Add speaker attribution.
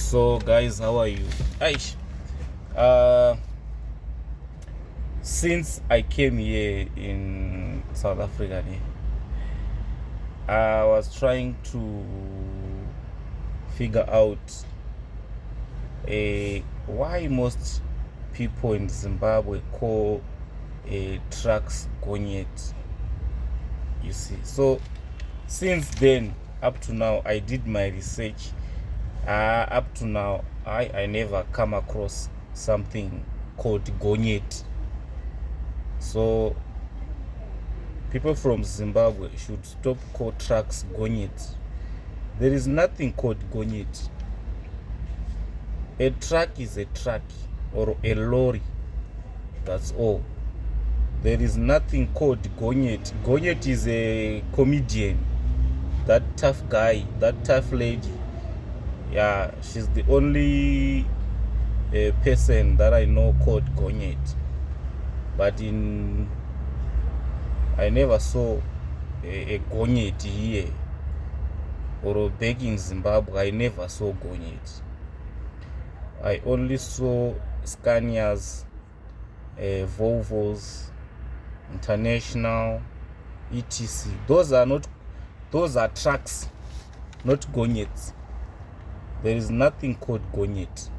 Speaker 1: So guys, how are you? Aish, uh since I came here in South Africa, I was trying to figure out why most people in Zimbabwe call trucks gonyet. You see, so since then up to now I did my research. Up to now I never come across something called gonyet. So people from Zimbabwe should stop call trucks gonyet. There is nothing called gonyet. A truck is a truck or a lorry. That's all. There is nothing called gonyet. Gonyet is a comedian. That tough guy, that tough lady. Yeah, she's the only person that I know called gonyet. But I never saw a gonyet here or back in Zimbabwe. I never saw gonyet. I only saw Scanias, Volvos, International, etc. Those are trucks, not gonyets. There is nothing called gonyet.